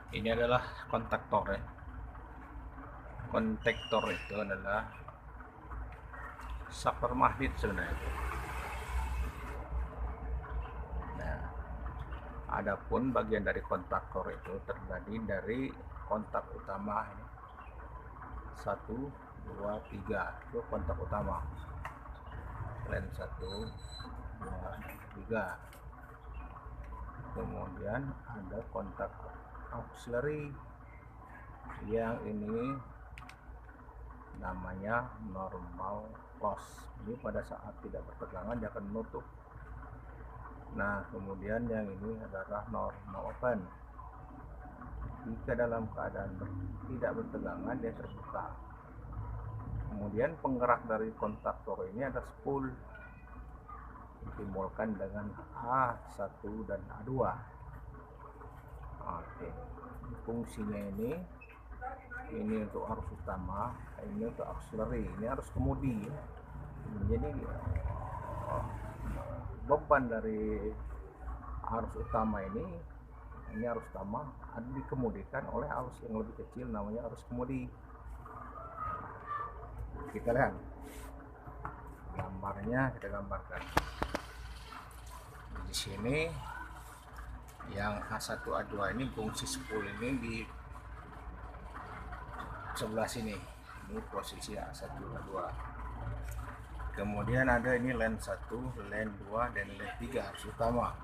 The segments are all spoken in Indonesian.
Ini adalah kontaktor ya. Kontaktor itu adalah saklar magnet sebenarnya. Nah, adapun bagian dari kontaktor itu terdiri dari kontak utama ini. 1, 2, 3 itu kontak utama. Len 1, 2, 3. Kemudian ada kontak auxiliary yang ini namanya normal close. Ini pada saat tidak bertegangan dia akan menutup. Nah, kemudian yang ini adalah normal open. Jika dalam keadaan tidak bertegangan dia terbuka. Kemudian penggerak dari kontaktor ini ada spool ditimbulkan dengan A1 dan A2. Oke. Fungsinya ini untuk arus utama, ini untuk auxiliary, ini arus kemudi. Jadi beban dari arus utama ini arus utama ada dikemudikan oleh arus yang lebih kecil namanya arus kemudi. Kita lihat gambarnya, kita gambarkan di sini. Yang A1 A2 ini fungsi spool ini di sebelah sini. Ini posisi A1 A2. Kemudian ada ini len 1, len 2 dan len 3 arus utama.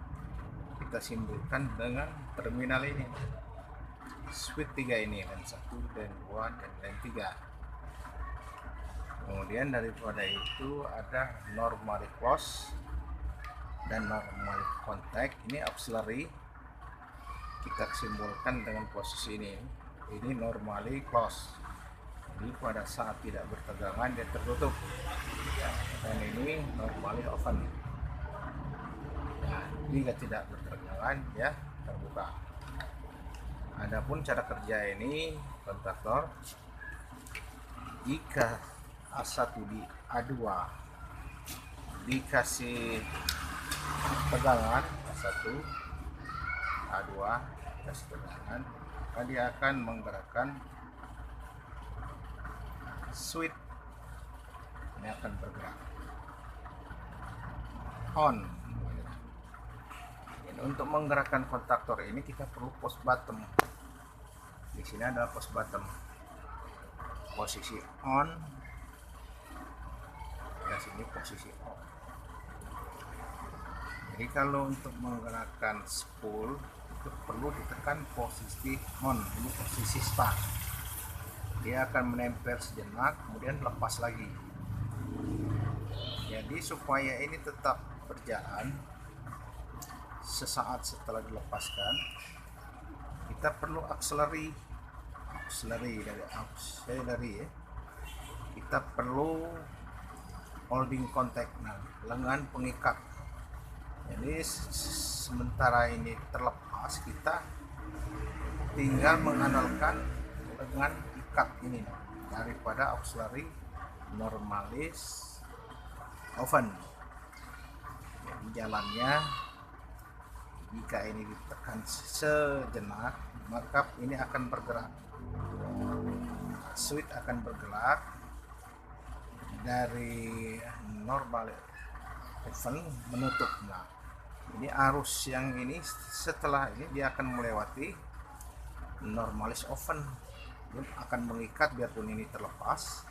Kita simbolkan dengan terminal ini. Switch 3 ini len 1, len 2 dan len 3. Kemudian daripada itu ada normally close dan normally contact. Ini auxiliary. Kita simbolkan dengan posisi ini. Ini normally close. Jadi pada saat tidak bertegangan dia tertutup. Dan ini normally open. Nah, jika tidak bertegangan ya terbuka. Adapun cara kerja ini kontaktor, jika A1 di A2 dikasih tegangan, A1 A2 dikasih tegangan, maka dia akan menggerakkan switch. Ini akan bergerak on. Untuk menggerakkan kontaktor ini kita perlu push button. Di sini ada push button. Posisi on. Di sini posisi off. Jadi kalau untuk menggerakkan spool itu perlu ditekan posisi on. Ini posisi start. Dia akan menempel sejenak, kemudian lepas lagi. Jadi supaya ini tetap berjalan, sesaat setelah dilepaskan kita perlu auxiliary ya. Kita perlu holding contact, lengan pengikat. Jadi sementara ini terlepas, kita tinggal mengandalkan lengan ikat ini daripada auxiliary normalis oven. Jadi jalannya, jika ini ditekan sejenak maka ini akan bergerak, switch akan bergerak dari normal oven menutup. Nah, ini arus yang ini setelah ini dia akan melewati normalis oven, dia akan mengikat. Biarpun ini terlepas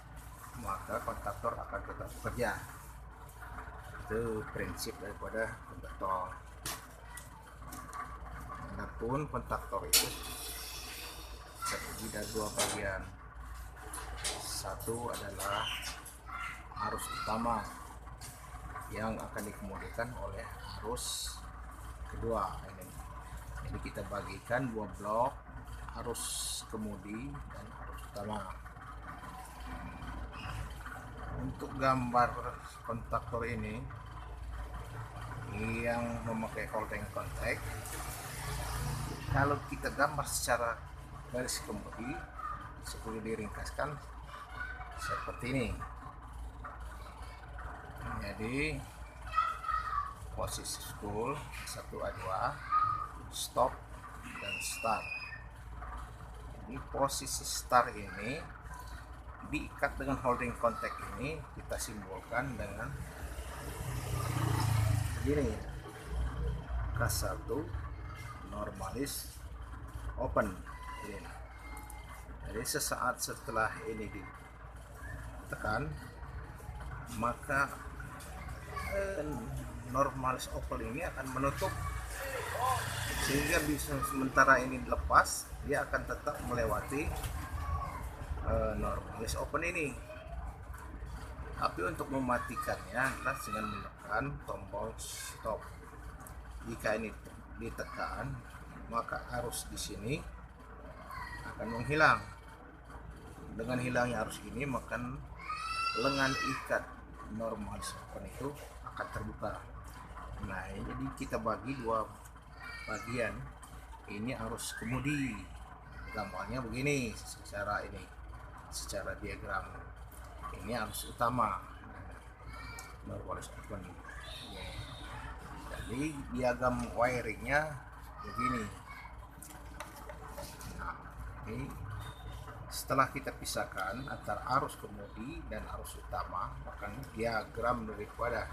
maka kontaktor akan tetap bekerja. Itu prinsip daripada kontaktor. Adapun kontaktor itu terdiri dari dua bagian. Satu adalah arus utama yang akan dikemudikan oleh arus kedua ini. Jadi kita bagikan dua blok, arus kemudi dan arus utama. Untuk gambar kontaktor ini yang memakai holding contact, kalau kita gambar secara garis kemudi seperti diringkaskan seperti ini. Jadi posisi spool 1 A2, stop dan start. Di posisi start ini diikat dengan holding contact ini kita simbolkan dengan begini, K1 normalis open ini. Jadi sesaat setelah ini ditekan, maka normalis open ini akan menutup, sehingga bisa sementara ini lepas, dia akan tetap melewati normalis open ini. Tapi untuk mematikannya adalah dengan menekan tombol stop. Jika ini ditekan, maka arus di sini akan menghilang. Dengan hilangnya arus ini, maka lengan ikat normalis open itu akan terbuka. Nah, jadi kita bagi dua bagian. Ini arus kemudi, gambarnya begini secara diagram. Ini arus utama normalis open. Jadi diagram wiringnya begini. Nah, ini setelah kita pisahkan antara arus kemudi dan arus utama, maka diagram daripada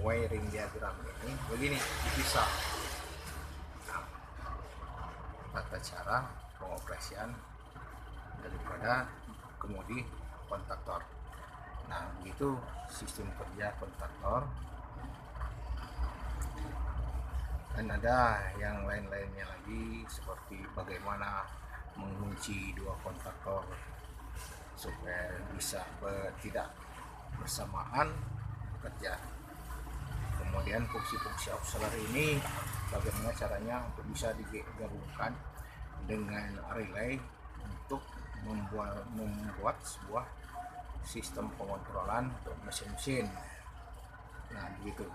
wiring diagram ini begini, dipisah. Nah, tata cara pengoperasian daripada kemudi kontaktor. Nah, begitu sistem kerja kontaktor. Dan ada yang lain-lainnya lagi, seperti bagaimana mengunci dua kontaktor supaya bisa tidak bersamaan bekerja. Kemudian fungsi-fungsi auxiliary ini bagaimana caranya untuk bisa digabungkan dengan relay untuk membuat sebuah sistem pengontrolan untuk mesin-mesin. Nah, begitu.